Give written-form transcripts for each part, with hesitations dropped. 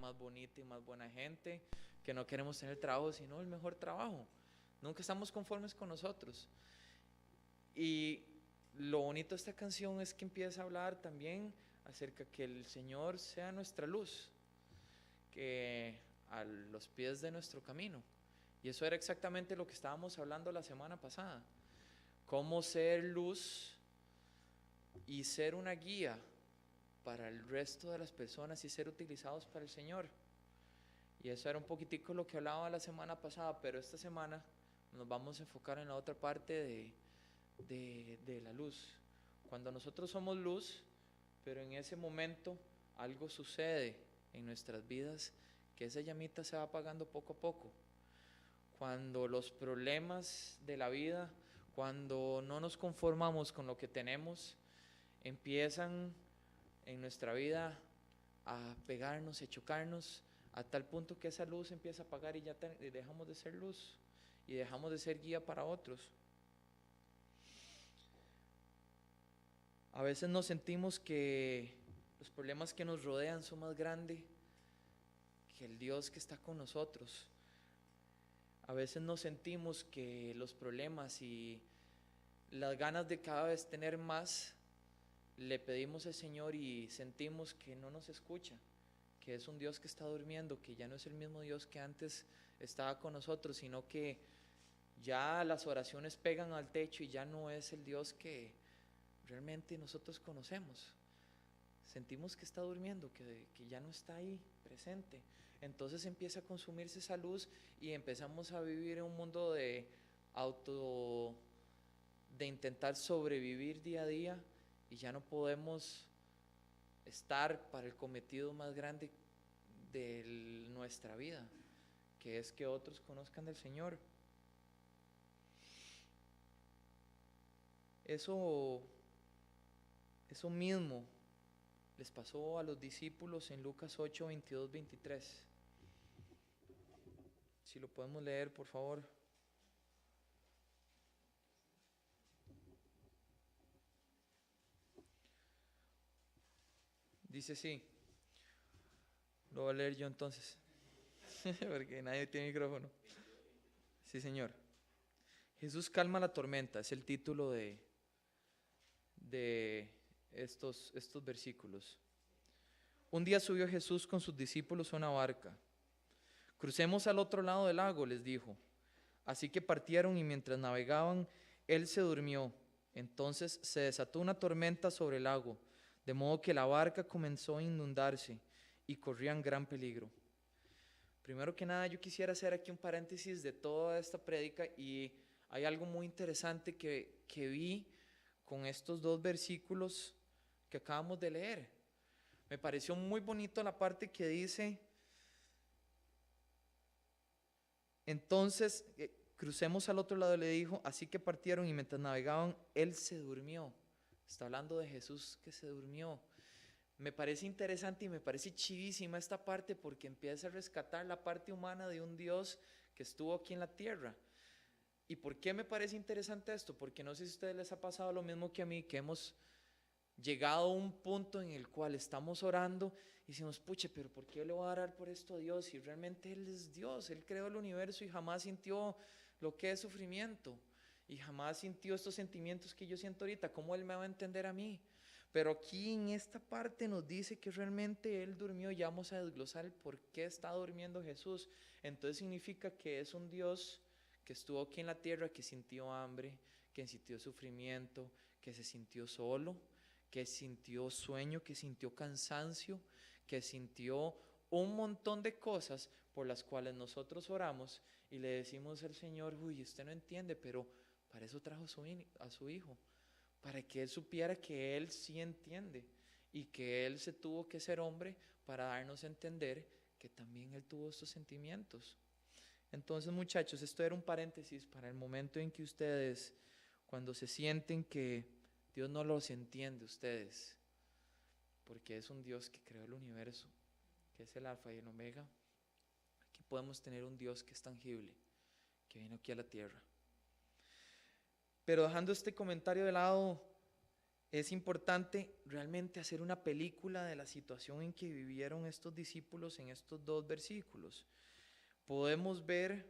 más bonita y más buena gente, que no queremos tener trabajo, sino el mejor trabajo. Nunca estamos conformes con nosotros. Y lo bonito de esta canción es que empieza a hablar también acerca que el Señor sea nuestra luz, que a los pies de nuestro camino. Y eso era exactamente lo que estábamos hablando la semana pasada. Cómo ser luz y ser una guía para el resto de las personas y ser utilizados para el Señor. Y eso era un poquitico lo que hablaba la semana pasada, pero esta semana nos vamos a enfocar en la otra parte de la luz. Cuando nosotros somos luz, pero en ese momento algo sucede en nuestras vidas, que esa llamita se va apagando poco a poco. Cuando los problemas de la vida, cuando no nos conformamos con lo que tenemos, empiezan en nuestra vida a pegarnos, a chocarnos, a tal punto que esa luz empieza a apagar y ya dejamos de ser luz y dejamos de ser guía para otros. A veces nos sentimos que los problemas que nos rodean son más grandes que el Dios que está con nosotros. A veces nos sentimos que los problemas y las ganas de cada vez tener más, le pedimos al Señor y sentimos que no nos escucha, que es un Dios que está durmiendo, que ya no es el mismo Dios que antes estaba con nosotros, sino que ya las oraciones pegan al techo y ya no es el Dios que realmente nosotros conocemos. Sentimos que está durmiendo, que ya no está ahí presente. Entonces empieza a consumirse esa luz y empezamos a vivir en un mundo de intentar sobrevivir día a día, y ya no podemos estar para el cometido más grande de nuestra vida, que es que otros conozcan del Señor. Eso mismo les pasó a los discípulos en Lucas 8, 22, 23. Si lo podemos leer, por favor. Dice así, lo voy a leer yo entonces, porque nadie tiene micrófono. Sí, Señor. Jesús calma la tormenta, es el título de estos versículos. Un día subió Jesús con sus discípulos a una barca. Crucemos al otro lado del lago, les dijo. Así que partieron y mientras navegaban, él se durmió. Entonces se desató una tormenta sobre el lago, de modo que la barca comenzó a inundarse y corrían gran peligro. Primero que nada, yo quisiera hacer aquí un paréntesis de toda esta prédica, y hay algo muy interesante que vi con estos dos versículos que acabamos de leer. Me pareció muy bonito la parte que dice, entonces crucemos al otro lado, le dijo, así que partieron y mientras navegaban, él se durmió. Está hablando de Jesús que se durmió. Me parece interesante y me parece chivísima esta parte, porque empieza a rescatar la parte humana de un Dios que estuvo aquí en la tierra. ¿Y por qué me parece interesante esto? Porque no sé si a ustedes les ha pasado lo mismo que a mí, que hemos llegado a un punto en el cual estamos orando y decimos, puche, pero ¿por qué le voy a orar por esto a Dios? Si realmente Él es Dios, Él creó el universo y jamás sintió lo que es sufrimiento, y jamás sintió estos sentimientos que yo siento ahorita. ¿Cómo Él me va a entender a mí? Pero aquí en esta parte nos dice que realmente Él durmió, y vamos a desglosar el por qué está durmiendo Jesús. Entonces significa que es un Dios que estuvo aquí en la tierra, que sintió hambre, que sintió sufrimiento, que se sintió solo, que sintió sueño, que sintió cansancio, que sintió un montón de cosas por las cuales nosotros oramos y le decimos al Señor, uy, usted no entiende, pero para eso trajo a su Hijo, para que Él supiera que Él sí entiende, y que Él se tuvo que ser hombre para darnos a entender que también Él tuvo estos sentimientos. Entonces, muchachos, esto era un paréntesis para el momento en que ustedes, cuando se sienten que Dios no los entiende ustedes, porque es un Dios que creó el universo, que es el alfa y el omega. Aquí podemos tener un Dios que es tangible, que vino aquí a la tierra. Pero dejando este comentario de lado, es importante realmente hacer una película de la situación en que vivieron estos discípulos en estos dos versículos. Podemos ver,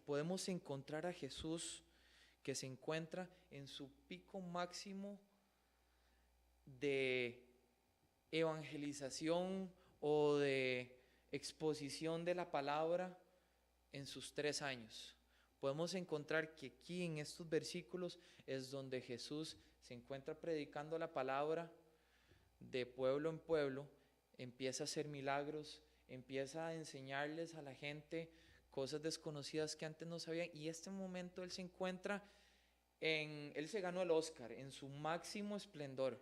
podemos encontrar a Jesús que se encuentra en su pico máximo de evangelización o de exposición de la palabra en sus 3 años. Podemos encontrar que aquí en estos versículos es donde Jesús se encuentra predicando la palabra de pueblo en pueblo, empieza a hacer milagros, empieza a enseñarles a la gente cosas desconocidas que antes no sabían, y este momento él se encuentra él se ganó el Oscar en su máximo esplendor.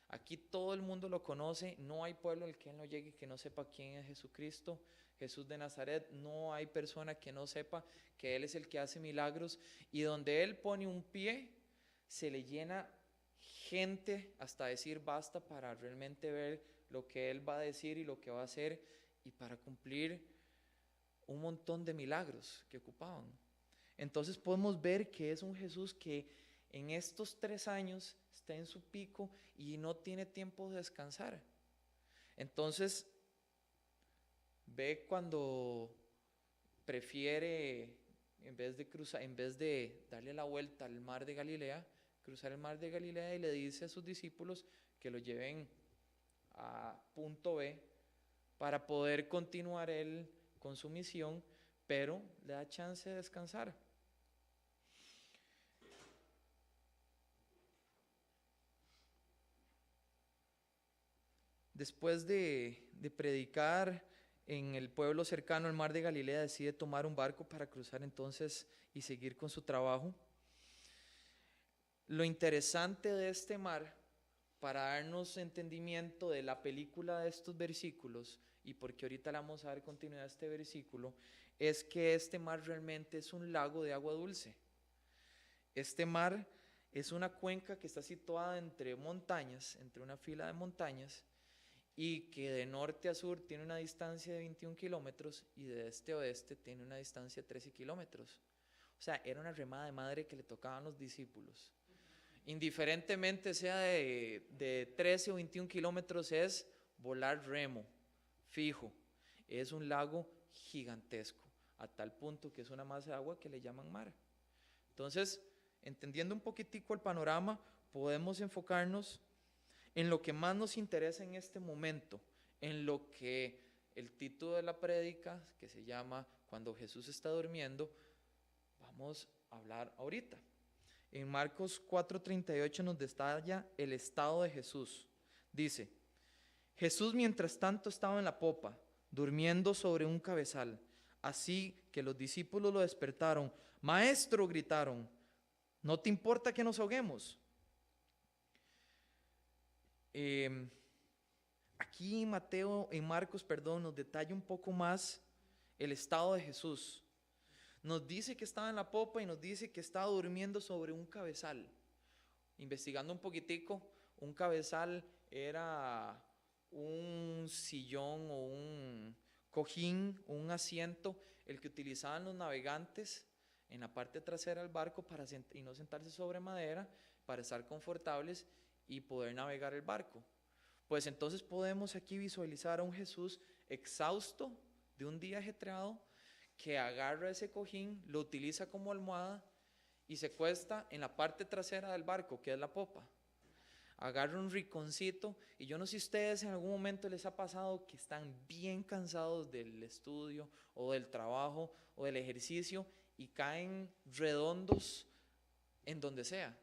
Aquí todo el mundo lo conoce, no hay pueblo al que él no llegue que no sepa quién es Jesucristo, Jesús de Nazaret. No hay persona que no sepa que él es el que hace milagros, y donde él pone un pie se le llena gente hasta decir basta, para realmente ver lo que él va a decir y lo que va a hacer, y para cumplir un montón de milagros que ocupaban. Entonces podemos ver que es un Jesús que en estos 3 años está en su pico y no tiene tiempo de descansar. Entonces ve cuando prefiere, en vez de darle la vuelta al mar de Galilea, cruzar el mar de Galilea, y le dice a sus discípulos que lo lleven a punto B para poder continuar él con su misión, pero le da chance de descansar. Después de predicar en el pueblo cercano al mar de Galilea, decide tomar un barco para cruzar entonces y seguir con su trabajo. Lo interesante de este mar, para darnos entendimiento de la película de estos versículos, y porque ahorita le vamos a dar continuidad a este versículo, es que este mar realmente es un lago de agua dulce. Este mar es una cuenca que está situada entre montañas, entre una fila de montañas, y que de norte a sur tiene una distancia de 21 kilómetros y de este a oeste tiene una distancia de 13 kilómetros. O sea, era una remada de madre que le tocaban los discípulos. Indiferentemente sea de 13 o 21 kilómetros, es volar remo, fijo. Es un lago gigantesco, a tal punto que es una masa de agua que le llaman mar. Entonces, entendiendo un poquitico el panorama, podemos enfocarnos en lo que más nos interesa en este momento, en lo que el título de la prédica, que se llama Cuando Jesús está durmiendo, vamos a hablar ahorita. En Marcos 4:38 nos detalla el estado de Jesús. Dice: Jesús mientras tanto estaba en la popa, durmiendo sobre un cabezal. Así que los discípulos lo despertaron. Maestro, gritaron, ¿no te importa que nos ahoguemos? Aquí en Marcos, nos detalla un poco más el estado de Jesús. Nos dice que estaba en la popa y nos dice que estaba durmiendo sobre un cabezal. Investigando un poquitico, un cabezal era un sillón o un cojín o un asiento, el que utilizaban los navegantes en la parte trasera del barco y no sentarse sobre madera, para estar confortables y poder navegar el barco. Pues entonces podemos aquí visualizar a un Jesús exhausto de un día ajetreado, que agarra ese cojín, lo utiliza como almohada y se cuesta en la parte trasera del barco, que es la popa. Agarra un rinconcito, y yo no sé si ustedes en algún momento les ha pasado que están bien cansados del estudio o del trabajo o del ejercicio y caen redondos en donde sea.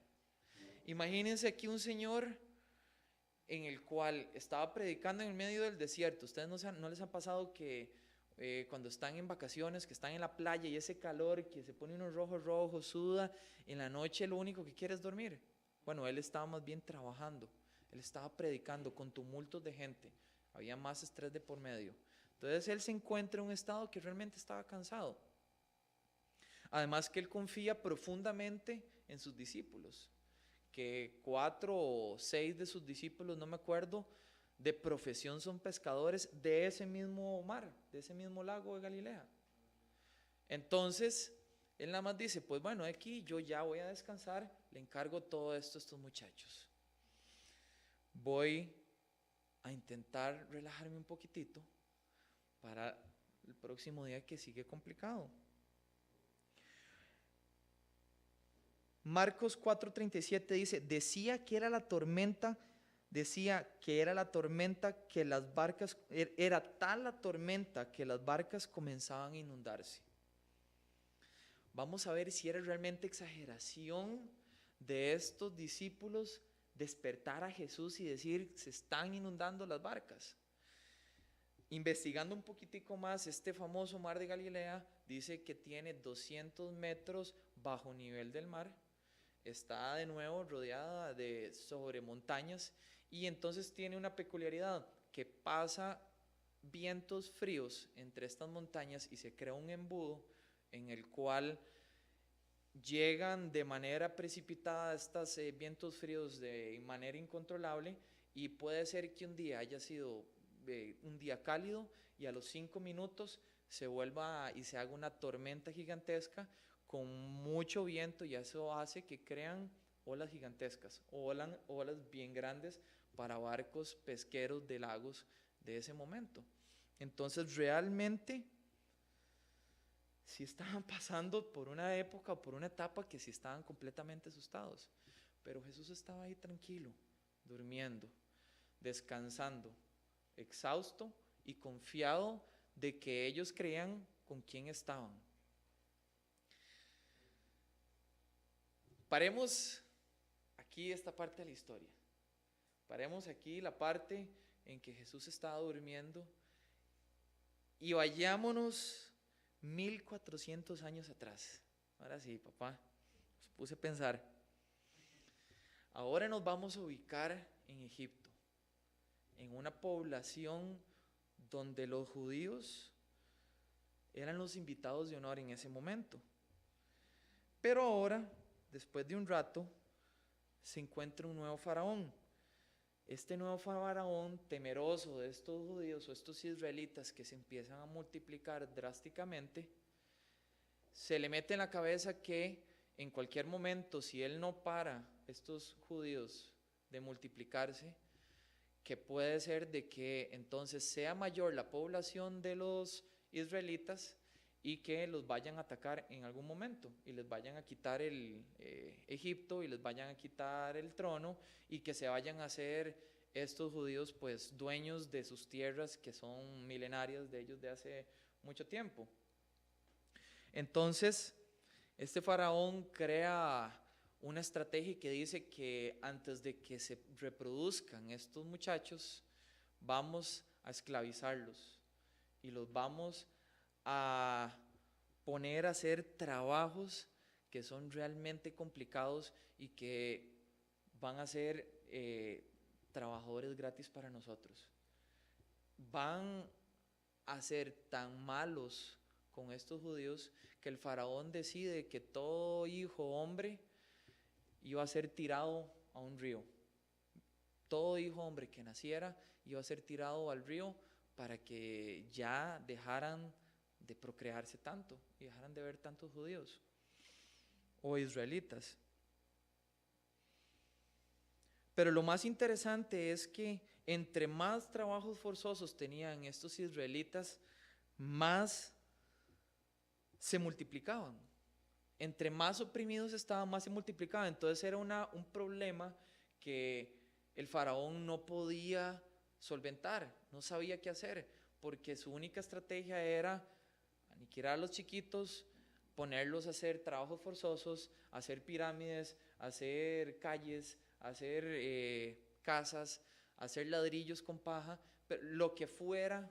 Imagínense aquí un señor en el cual estaba predicando en el medio del desierto. ¿Ustedes no les ha pasado que cuando están en vacaciones, que están en la playa y ese calor, que se pone unos rojos, suda, en la noche lo único que quiere es dormir? Bueno, él estaba más bien trabajando, él estaba predicando con tumultos de gente, había más estrés de por medio. Entonces él se encuentra en un estado que realmente estaba cansado. Además que él confía profundamente en sus discípulos, que 4 o 6 de sus discípulos, no me acuerdo, de profesión son pescadores de ese mismo mar, de ese mismo lago de Galilea. Entonces, Él nada más dice, pues bueno, aquí yo ya voy a descansar, le encargo todo esto a estos muchachos. Voy a intentar relajarme un poquitito para el próximo día que sigue complicado. Marcos 4:37 dice, decía que era la tormenta que las barcas, era tal la tormenta que las barcas comenzaban a inundarse. Vamos a ver si era realmente exageración de estos discípulos despertar a Jesús y decir, se están inundando las barcas. Investigando un poquitico más, este famoso mar de Galilea dice que tiene 200 metros bajo nivel del mar, está de nuevo rodeada de sobre montañas y entonces tiene una peculiaridad que pasa vientos fríos entre estas montañas y se crea un embudo en el cual llegan de manera precipitada estos vientos fríos de manera incontrolable y puede ser que un día haya sido un día cálido y a los 5 minutos se vuelva y se haga una tormenta gigantesca con mucho viento y eso hace que crean olas gigantescas, olas bien grandes para barcos pesqueros de lagos de ese momento. Entonces realmente sí estaban pasando por una época o por una etapa que sí estaban completamente asustados, pero Jesús estaba ahí tranquilo, durmiendo, descansando, exhausto y confiado de que ellos creían con quién estaban. Paremos aquí esta parte de la historia. Paremos aquí la parte en que Jesús estaba durmiendo y vayámonos 1400 años atrás. Ahora sí, papá, me puse a pensar. Ahora nos vamos a ubicar en Egipto, en una población donde los judíos eran los invitados de honor en ese momento. Pero ahora, después de un rato, se encuentra un nuevo faraón. Este nuevo faraón, temeroso de estos judíos o estos israelitas que se empiezan a multiplicar drásticamente, se le mete en la cabeza que en cualquier momento, si él no para estos judíos de multiplicarse, que puede ser de que entonces sea mayor la población de los israelitas y que los vayan a atacar en algún momento y les vayan a quitar el Egipto y les vayan a quitar el trono y que se vayan a hacer estos judíos pues dueños de sus tierras que son milenarias de ellos de hace mucho tiempo. Entonces, este faraón crea una estrategia que dice que antes de que se reproduzcan estos muchachos, vamos a esclavizarlos y los vamos a poner a hacer trabajos que son realmente complicados y que van a ser trabajadores gratis para nosotros. Van a ser tan malos con estos judíos que el faraón decide que todo hijo hombre iba a ser tirado a un río. Todo hijo hombre que naciera iba a ser tirado al río para que ya dejaran de procrearse tanto y dejaran de ver tantos judíos o israelitas. Pero lo más interesante es que entre más trabajos forzosos tenían estos israelitas, más se multiplicaban. Entre más oprimidos estaban, más se multiplicaban. Entonces era un problema que el faraón no podía solventar, no sabía qué hacer, porque su única estrategia era aniquilar a los chiquitos, ponerlos a hacer trabajos forzosos, hacer pirámides, hacer calles, hacer casas, hacer ladrillos con paja, pero lo que fuera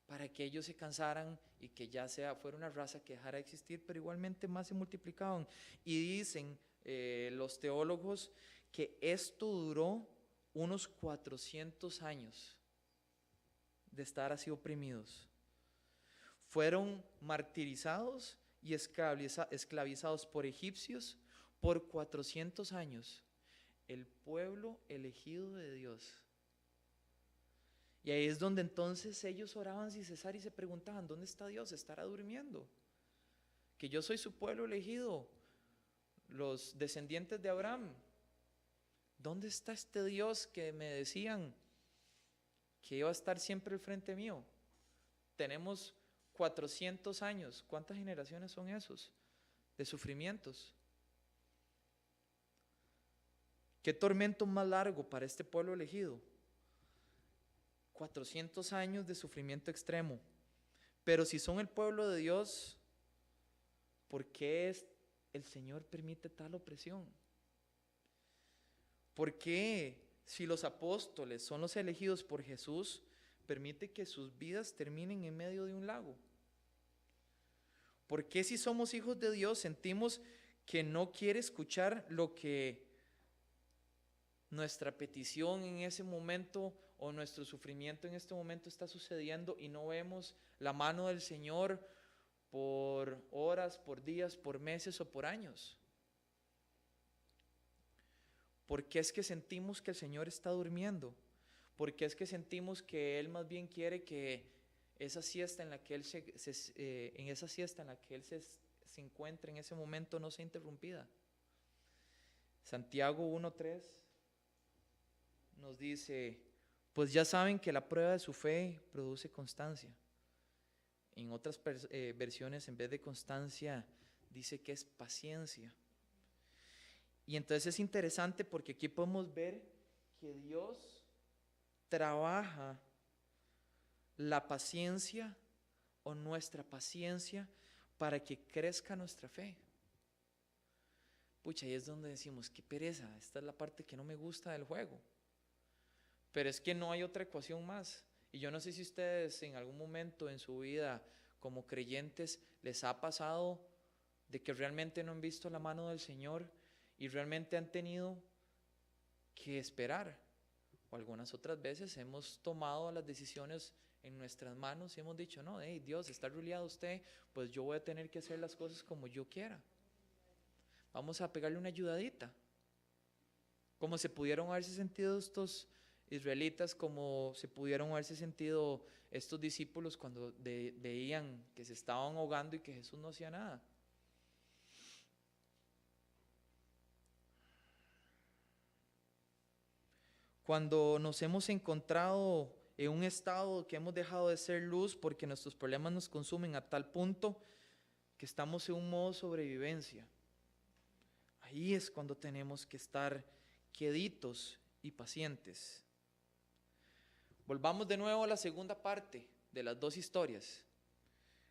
para que ellos se cansaran y que ya fuera una raza que dejara de existir, pero igualmente más se multiplicaban. Y dicen los teólogos que esto duró unos 400 años de estar así oprimidos. Fueron martirizados y esclavizados por egipcios por 400 años. El pueblo elegido de Dios. Y ahí es donde entonces ellos oraban sin cesar y se preguntaban, ¿dónde está Dios? ¿Estará durmiendo? que yo soy su pueblo elegido, los descendientes de Abraham. ¿Dónde está este Dios que me decían que iba a estar siempre al frente mío? Tenemos 400 años. ¿Cuántas generaciones son esos de sufrimientos? ¿Qué tormento más largo para este pueblo elegido? 400 años de sufrimiento extremo. Pero si son el pueblo de Dios, ¿por qué el Señor permite tal opresión? ¿Por qué, si los apóstoles son los elegidos por Jesús, permite que sus vidas terminen en medio de un lago? ¿Por qué, si somos hijos de Dios, sentimos que no quiere escuchar lo que nuestra petición en ese momento o nuestro sufrimiento en este momento está sucediendo y no vemos la mano del Señor por horas, por días, por meses o por años? ¿Por qué es que sentimos que el Señor está durmiendo? ¿Por qué es que sentimos que Él más bien quiere que esa siesta en la que Él se encuentra en ese momento no sea interrumpida? Santiago 1:3 nos dice: pues ya saben que la prueba de su fe produce constancia. En otras versiones, en vez de constancia, dice que es paciencia. Y entonces es interesante porque aquí podemos ver que Dios trabaja la paciencia o nuestra paciencia para que crezca nuestra fe. Pucha, ahí es donde decimos, qué pereza, esta es la parte que no me gusta del juego. Pero es que no hay otra ecuación más. Y yo no sé si ustedes en algún momento en su vida como creyentes les ha pasado de que realmente no han visto la mano del Señor y realmente han tenido que esperar. O algunas otras veces hemos tomado las decisiones en nuestras manos y hemos dicho, no, hey, Dios, está ruleado usted, pues yo voy a tener que hacer las cosas como yo quiera. Vamos a pegarle una ayudadita. Como se pudieron haberse sentido estos israelitas, como se pudieron haberse sentido estos discípulos cuando veían que se estaban ahogando y que Jesús no hacía nada. Cuando nos hemos encontrado en un estado que hemos dejado de ser luz porque nuestros problemas nos consumen a tal punto que estamos en un modo sobrevivencia, ahí es cuando tenemos que estar queditos y pacientes. Volvamos de nuevo a la segunda parte de las dos historias.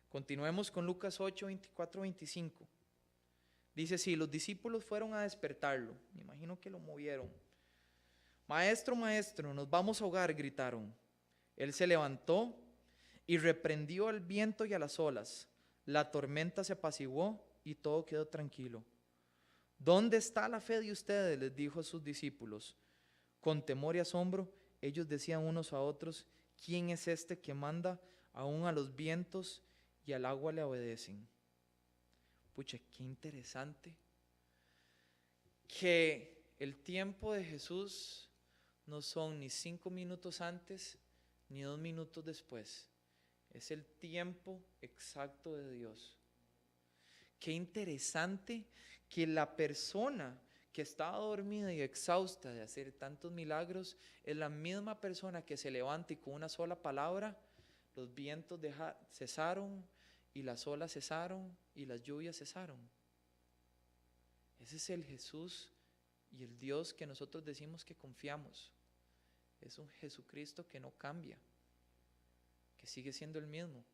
Continuemos con Lucas 8, 24, 25. Dice: si los discípulos fueron a despertarlo, me imagino que lo movieron. Maestro, maestro, nos vamos a ahogar, gritaron. Él se levantó y reprendió al viento y a las olas. La tormenta se apaciguó y todo quedó tranquilo. ¿Dónde está la fe de ustedes?, les dijo a sus discípulos. Con temor y asombro, ellos decían unos a otros: ¿quién es este que manda aún a los vientos y al agua le obedecen? Pucha, qué interesante que el tiempo de Jesús no son ni 5 minutos antes ni 2 minutos después. Es el tiempo exacto de Dios. Qué interesante que la persona que estaba dormida y exhausta de hacer tantos milagros es la misma persona que se levanta y con una sola palabra los vientos cesaron y las olas cesaron y las lluvias cesaron. Ese es el Jesús y el Dios que nosotros decimos que confiamos. Es un Jesucristo que no cambia, que sigue siendo el mismo.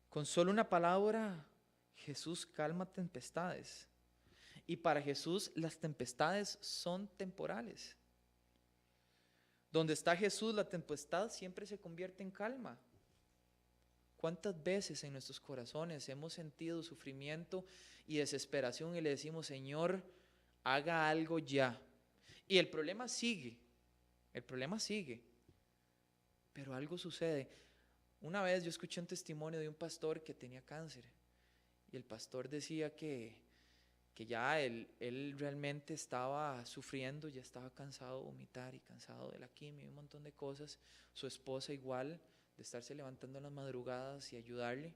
Con solo una palabra, Jesús calma tempestades. Y para Jesús las tempestades son temporales. Donde está Jesús, la tempestad siempre se convierte en calma. ¿Cuántas veces en nuestros corazones hemos sentido sufrimiento y desesperación y le decimos: Señor, haga algo ya? Y el problema sigue, pero algo sucede. Una vez yo escuché un testimonio de un pastor que tenía cáncer y el pastor decía que ya él realmente estaba sufriendo, ya estaba cansado de vomitar y cansado de la quimio y un montón de cosas. Su esposa igual de estarse levantando en las madrugadas y ayudarle,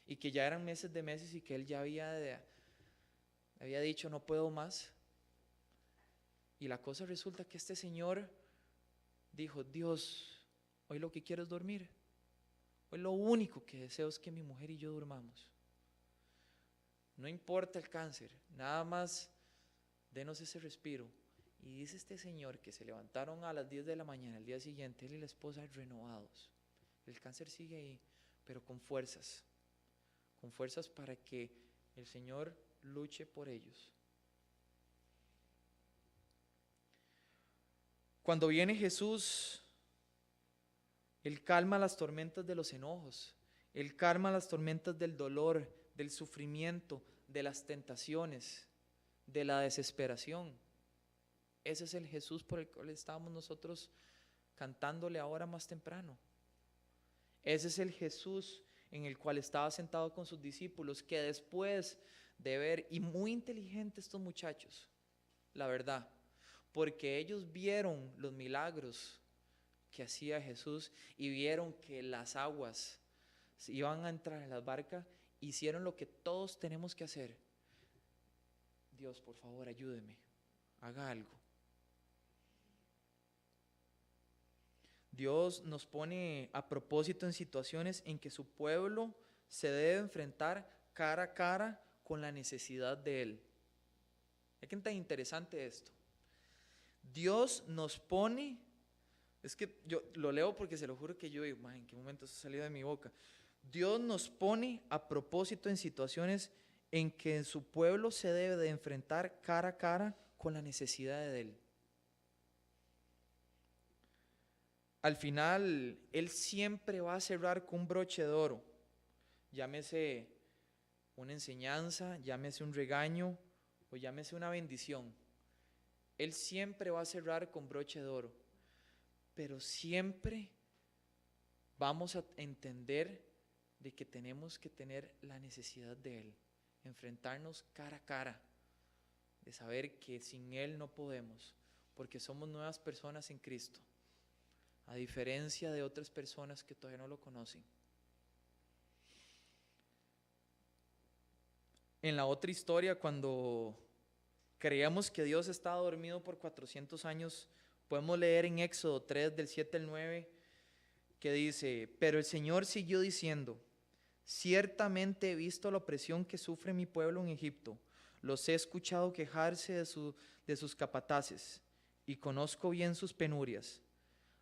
y que ya eran meses de meses y que él ya había dicho no puedo más. Y la cosa resulta que este señor dijo, Dios, hoy lo que quiero es dormir. Hoy lo único que deseo es que mi mujer y yo durmamos. No importa el cáncer, nada más denos ese respiro. Y dice este señor que se levantaron a las 10 de la mañana, el día siguiente, él y la esposa renovados. El cáncer sigue ahí, pero con fuerzas para que el Señor luche por ellos. Cuando viene Jesús, Él calma las tormentas de los enojos, Él calma las tormentas del dolor, del sufrimiento, de las tentaciones, de la desesperación. Ese es el Jesús por el cual estábamos nosotros cantándole ahora más temprano. Ese es el Jesús en el cual estaba sentado con sus discípulos, que después de ver, y muy inteligentes estos muchachos, la verdad, porque ellos vieron los milagros que hacía Jesús y vieron que las aguas iban a entrar en las barcas, hicieron lo que todos tenemos que hacer. Dios, por favor, ayúdeme, haga algo. Dios nos pone a propósito en situaciones en que su pueblo se debe enfrentar cara a cara con la necesidad de Él. ¿Es que tan interesante esto? Dios nos pone, es que yo lo leo porque se lo juro que yo digo, ¿en qué momento eso salió de mi boca? Dios nos pone a propósito en situaciones en que su pueblo se debe de enfrentar cara a cara con la necesidad de Él. Al final, Él siempre va a cerrar con un broche de oro, llámese una enseñanza, llámese un regaño o llámese una bendición. Él siempre va a cerrar con broche de oro, pero siempre vamos a entender de que tenemos que tener la necesidad de Él, enfrentarnos cara a cara, de saber que sin Él no podemos, porque somos nuevas personas en Cristo, a diferencia de otras personas que todavía no lo conocen. En la otra historia, cuando creíamos que Dios estaba dormido por 400 años, podemos leer en Éxodo 3, del 7 al 9, que dice, pero el Señor siguió diciendo, ciertamente he visto la opresión que sufre mi pueblo en Egipto, los he escuchado quejarse de sus capataces, y conozco bien sus penurias.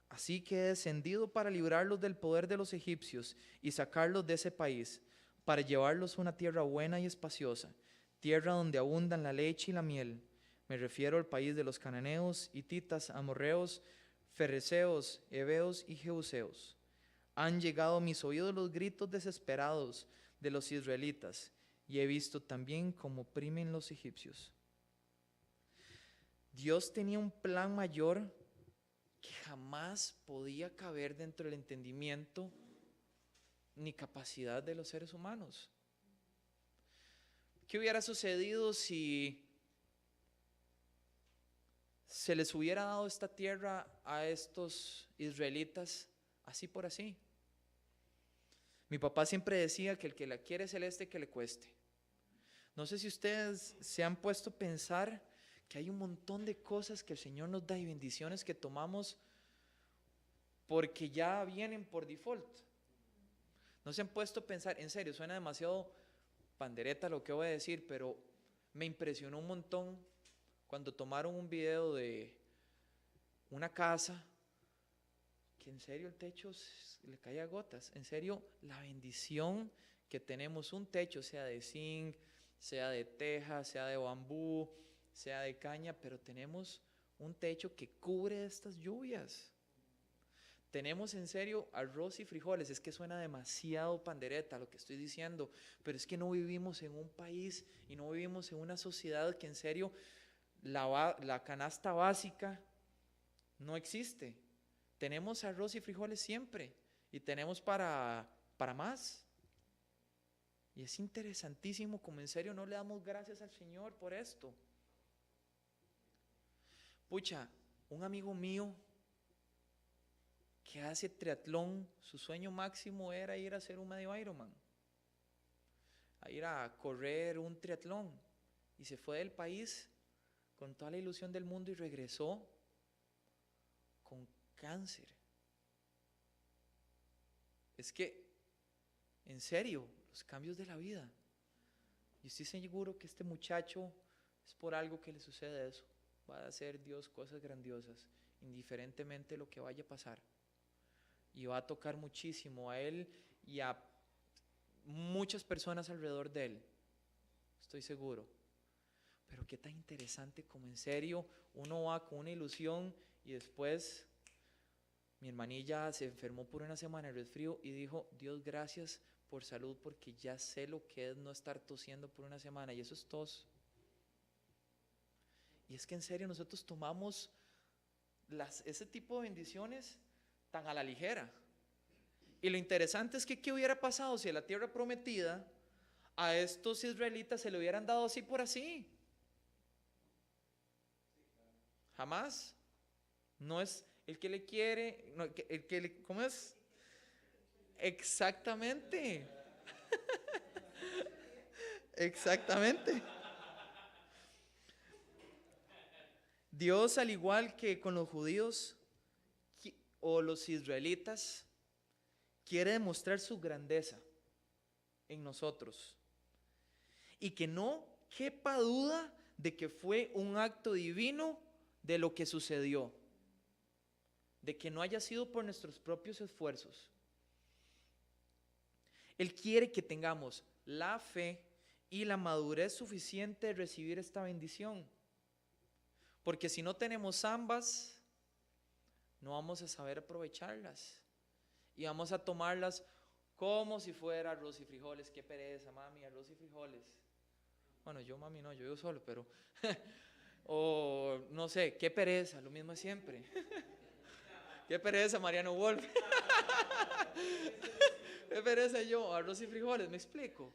Así que he descendido para librarlos del poder de los egipcios y sacarlos de ese país, para llevarlos a una tierra buena y espaciosa, tierra donde abundan la leche y la miel. Me refiero al país de los cananeos, hititas, amorreos, fereceos, heveos y jebuseos. Han llegado a mis oídos los gritos desesperados de los israelitas, y he visto también cómo oprimen los egipcios. Dios tenía un plan mayor que jamás podía caber dentro del entendimiento ni capacidad de los seres humanos. ¿Qué hubiera sucedido si se les hubiera dado esta tierra a estos israelitas así por así? Mi papá siempre decía que el que la quiere celeste, que le cueste. No sé si ustedes se han puesto a pensar que hay un montón de cosas que el Señor nos da y bendiciones que tomamos porque ya vienen por default. No se han puesto a pensar, en serio, suena demasiado pandereta lo que voy a decir, pero me impresionó un montón cuando tomaron un video de una casa que en serio el techo le caía gotas. En serio, la bendición que tenemos, un techo, sea de zinc, sea de teja, sea de bambú, sea de caña, pero tenemos un techo que cubre estas lluvias. Tenemos en serio arroz y frijoles. Es que suena demasiado pandereta lo que estoy diciendo, pero es que no vivimos en un país y no vivimos en una sociedad que en serio la canasta básica no existe. Tenemos arroz y frijoles siempre y tenemos para más. Y es interesantísimo como en serio no le damos gracias al Señor por esto. Pucha, un amigo mío que hace triatlón, su sueño máximo era ir a hacer un medio Ironman, a ir a correr un triatlón, y se fue del país con toda la ilusión del mundo y regresó con cáncer. Es que, en serio, los cambios de la vida. Yo estoy seguro que este muchacho es por algo que le sucede eso. Va a hacer Dios cosas grandiosas, indiferentemente de lo que vaya a pasar. Y va a tocar muchísimo a él y a muchas personas alrededor de él. Estoy seguro. Pero qué tan interesante como en serio uno va con una ilusión y después mi hermanilla se enfermó por una semana de resfrío y dijo: Dios, gracias por salud, porque ya sé lo que es no estar tosiendo por una semana, y eso es tos. Y es que en serio nosotros tomamos ese tipo de bendiciones tan a la ligera. Y lo interesante es que ¿qué hubiera pasado si a la tierra prometida a estos israelitas se le hubieran dado así por así? Jamás. No es el que le quiere, no, el que le, ¿cómo es? Exactamente. Exactamente. Dios, al igual que con los judíos o los israelitas, quiere demostrar su grandeza en nosotros. Y que no quepa duda de que fue un acto divino de lo que sucedió. De que no haya sido por nuestros propios esfuerzos. Él quiere que tengamos la fe y la madurez suficiente de recibir esta bendición. Porque si no tenemos ambas, no vamos a saber aprovecharlas. Y vamos a tomarlas como si fuera arroz y frijoles. Qué pereza, mami, arroz y frijoles. Bueno, yo mami no, yo vivo solo, pero o no sé, qué pereza, lo mismo siempre. Qué pereza, Mariano Wolf. Qué pereza yo, arroz y frijoles, ¿me explico?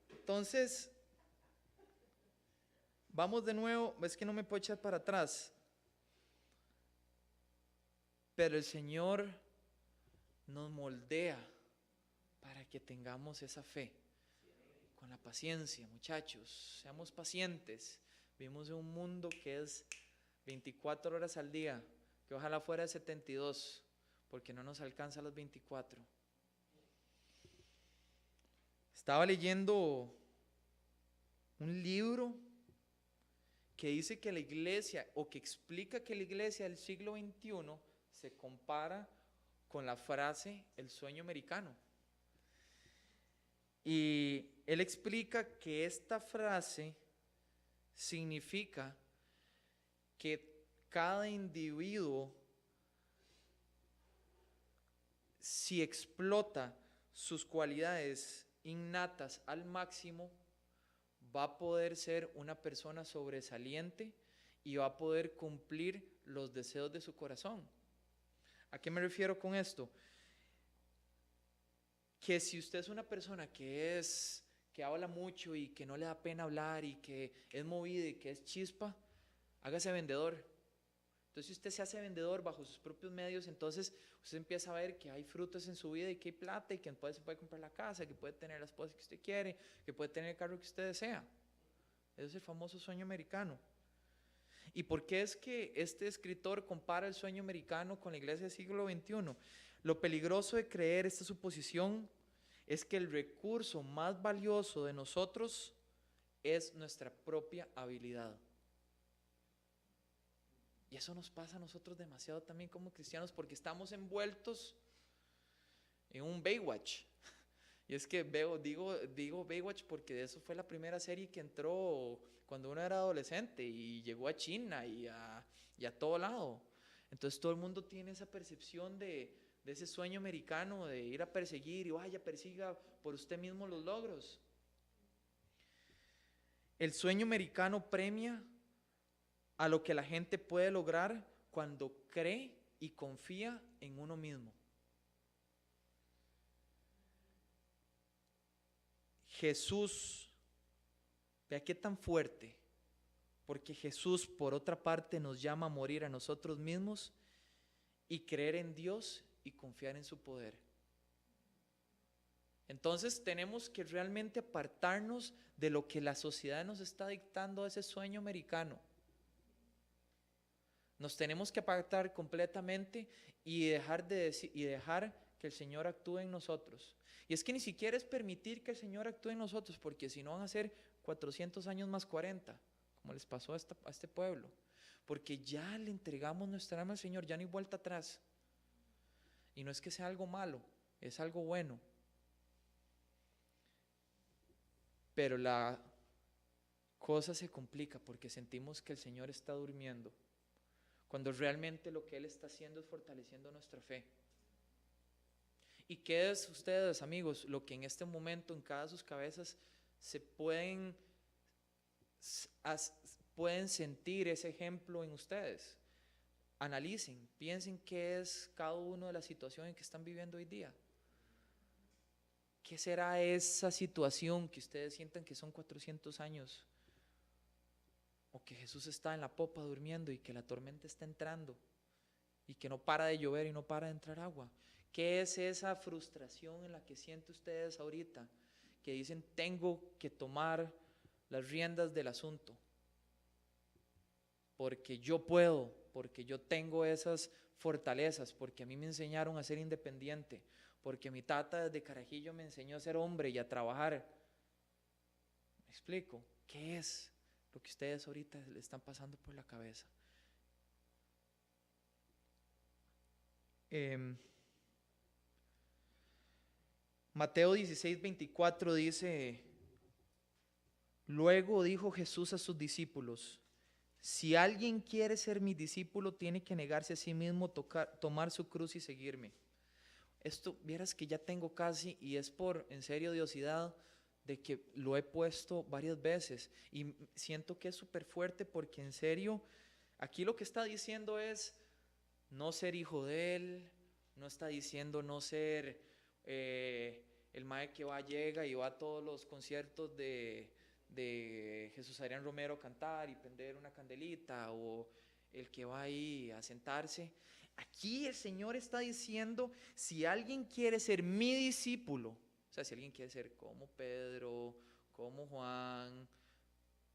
Entonces, vamos de nuevo, es que no me puedo echar para atrás. Pero el Señor nos moldea para que tengamos esa fe. Con la paciencia, muchachos, seamos pacientes. Vivimos en un mundo que es 24 horas al día, que ojalá fuera de 72, porque no nos alcanza las 24. Estaba leyendo un libro que dice que la iglesia, o que explica que la iglesia del siglo XXI se compara con la frase el sueño americano. Y él explica que esta frase significa que cada individuo, si explota sus cualidades innatas al máximo, va a poder ser una persona sobresaliente y va a poder cumplir los deseos de su corazón. ¿A qué me refiero con esto? Que si usted es una persona que habla mucho y que no le da pena hablar y que es movida y que es chispa, hágase vendedor. Entonces, si usted se hace vendedor bajo sus propios medios, entonces usted empieza a ver que hay frutos en su vida y que hay plata y que se puede comprar la casa, que puede tener la esposa que usted quiere, que puede tener el carro que usted desea. Ese es el famoso sueño americano. ¿Y por qué es que este escritor compara el sueño americano con la iglesia del siglo XXI? Lo peligroso de creer esta suposición es que el recurso más valioso de nosotros es nuestra propia habilidad. Y eso nos pasa a nosotros demasiado también como cristianos, porque estamos envueltos en un Baywatch. Y es que digo Baywatch porque de eso fue la primera serie que entró cuando uno era adolescente y llegó a China y a todo lado. Entonces todo el mundo tiene esa percepción de ese sueño americano de ir a perseguir y vaya, persiga por usted mismo los logros. El sueño americano premia a lo que la gente puede lograr cuando cree y confía en uno mismo. Jesús, vea qué tan fuerte, porque Jesús por otra parte nos llama a morir a nosotros mismos y creer en Dios y confiar en su poder. Entonces tenemos que realmente apartarnos de lo que la sociedad nos está dictando, ese sueño americano. Nos tenemos que apartar completamente y dejar que el Señor actúe en nosotros. Y es que ni siquiera es permitir que el Señor actúe en nosotros, porque si no van a ser 400 años más 40, como les pasó a este pueblo. Porque ya le entregamos nuestra alma al Señor, ya no hay vuelta atrás. Y no es que sea algo malo, es algo bueno. Pero la cosa se complica porque sentimos que el Señor está durmiendo, cuando realmente lo que Él está haciendo es fortaleciendo nuestra fe. ¿Y qué es, ustedes, amigos, lo que en este momento en cada sus cabezas se pueden sentir ese ejemplo en ustedes? Analicen, piensen qué es cada uno de las situaciones que están viviendo hoy día. ¿Qué será esa situación que ustedes sientan que son 400 años? O que Jesús está en la popa durmiendo y que la tormenta está entrando y que no para de llover y no para de entrar agua. ¿Qué es esa frustración en la que sienten ustedes ahorita? Que dicen, tengo que tomar las riendas del asunto, porque yo puedo, porque yo tengo esas fortalezas, porque a mí me enseñaron a ser independiente, porque mi tata desde carajillo me enseñó a ser hombre y a trabajar. ¿Me explico? ¿Qué es lo que ustedes ahorita le están pasando por la cabeza? Mateo 16:24 dice: luego dijo Jesús a sus discípulos, si alguien quiere ser mi discípulo, tiene que negarse a sí mismo, tomar su cruz y seguirme. Esto, vieras que ya tengo casi, y es por, en serio, diosidad, de que lo he puesto varias veces, y siento que es súper fuerte porque en serio, aquí lo que está diciendo es no ser hijo de Él, no está diciendo no ser el mae que llega y va a todos los conciertos de Jesús Adrián Romero cantar y prender una candelita, o el que va ahí a sentarse. Aquí el Señor está diciendo, si alguien quiere ser mi discípulo, o sea, si alguien quiere ser como Pedro, como Juan,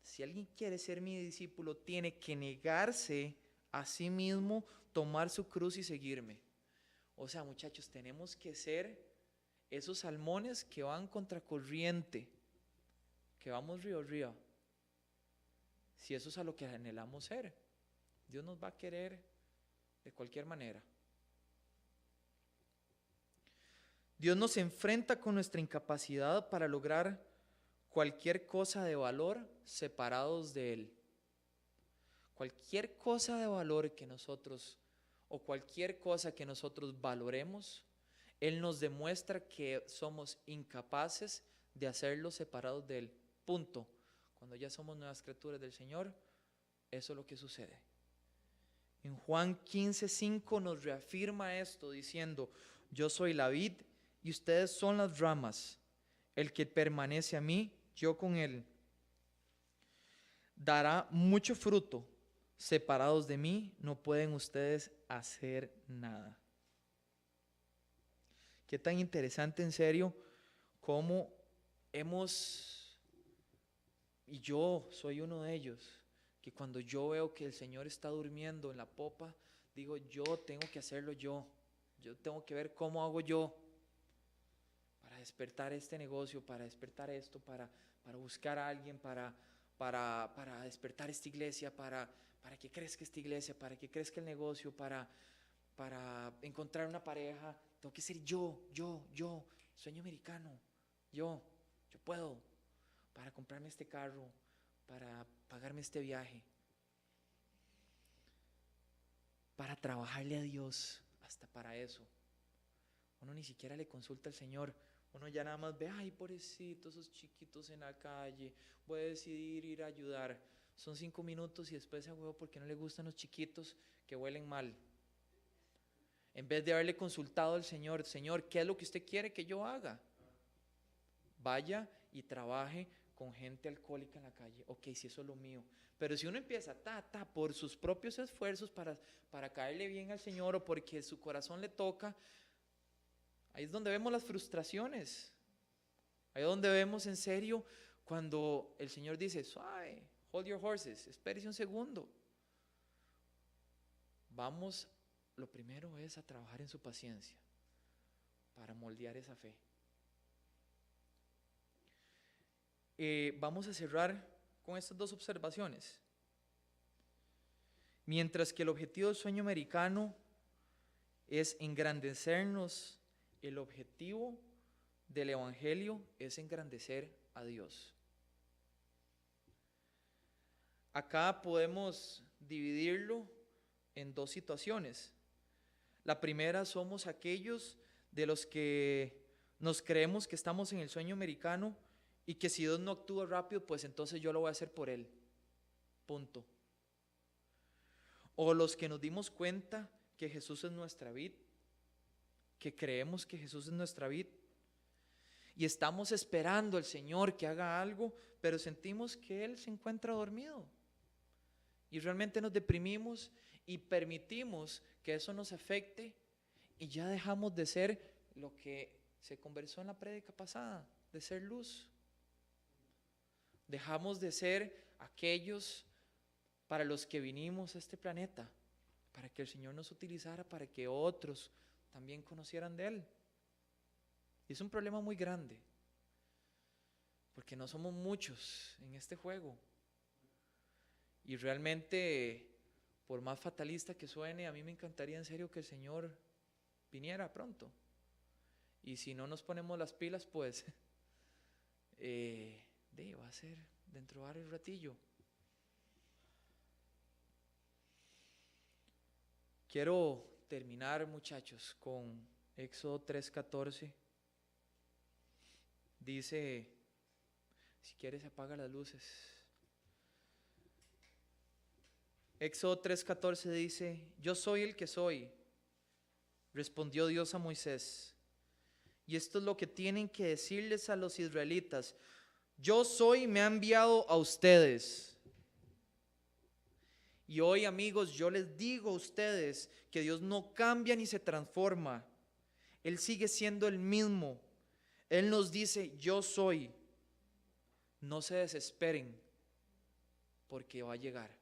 si alguien quiere ser mi discípulo, tiene que negarse a sí mismo, tomar su cruz y seguirme. O sea, muchachos, tenemos que ser esos salmones que van contracorriente, que vamos río arriba. Si eso es a lo que anhelamos ser, Dios nos va a querer de cualquier manera. Dios nos enfrenta con nuestra incapacidad para lograr cualquier cosa de valor separados de Él. Cualquier cosa de valor que nosotros, o cualquier cosa que nosotros valoremos, Él nos demuestra que somos incapaces de hacerlo separados de Él. Punto. Cuando ya somos nuevas criaturas del Señor, eso es lo que sucede. En Juan 15:5 nos reafirma esto diciendo, yo soy la vid y ustedes son las ramas. El que permanece a mí, yo con él, dará mucho fruto. Separados de mí, no pueden ustedes hacer nada. Qué tan interesante, en serio, cómo hemos, y yo soy uno de ellos, que cuando yo veo que el Señor está durmiendo en la popa, digo, yo tengo que hacerlo yo tengo que ver cómo hago yo para despertar este negocio, para despertar esto, para buscar a alguien, para despertar esta iglesia, para que crezca esta iglesia, para que crezca el negocio, para encontrar una pareja. Tengo que ser yo, sueño americano, yo puedo, para comprarme este carro, para pagarme este viaje, para trabajarle a Dios, hasta para eso. Uno ni siquiera le consulta al Señor, uno ya nada más ve, ay, pobrecitos, esos chiquitos en la calle, voy a decidir ir a ayudar. Son 5 minutos y después se huevo porque no le gustan los chiquitos que huelen mal. En vez de haberle consultado al Señor, Señor, ¿qué es lo que usted quiere que yo haga? Vaya y trabaje con gente alcohólica en la calle. Ok, si eso es lo mío. Pero si uno empieza por sus propios esfuerzos para caerle bien al Señor o porque su corazón le toca, ahí es donde vemos las frustraciones. Ahí es donde vemos en serio cuando el Señor dice, suave, hold your horses, espérese un segundo. Vamos, lo primero es a trabajar en su paciencia para moldear esa fe. Vamos a cerrar con estas dos observaciones. Mientras que el objetivo del sueño americano es engrandecernos, el objetivo del Evangelio es engrandecer a Dios. Acá podemos dividirlo en dos situaciones. La primera, somos aquellos de los que nos creemos que estamos en el sueño americano y que si Dios no actúa rápido, pues entonces yo lo voy a hacer por Él. Punto. O los que nos dimos cuenta que Jesús es nuestra vid, que creemos que Jesús es nuestra vid y estamos esperando al Señor que haga algo, pero sentimos que Él se encuentra dormido. Y realmente nos deprimimos y permitimos que eso nos afecte y ya dejamos de ser lo que se conversó en la prédica pasada, de ser luz. Dejamos de ser aquellos para los que vinimos a este planeta, para que el Señor nos utilizara, para que otros también conocieran de Él. Y es un problema muy grande, porque no somos muchos en este juego. Y realmente, por más fatalista que suene, a mí me encantaría en serio que el Señor viniera pronto. Y si no nos ponemos las pilas, pues va a ser dentro de varios ratillo. Quiero terminar, muchachos, con Éxodo 3:14. Dice, si quieres apaga las luces. Éxodo 3:14 dice, yo soy el que soy, respondió Dios a Moisés. Y esto es lo que tienen que decirles a los israelitas. Yo soy, me ha enviado a ustedes. Y hoy, amigos, yo les digo a ustedes que Dios no cambia ni se transforma. Él sigue siendo el mismo. Él nos dice, yo soy. No se desesperen, porque va a llegar.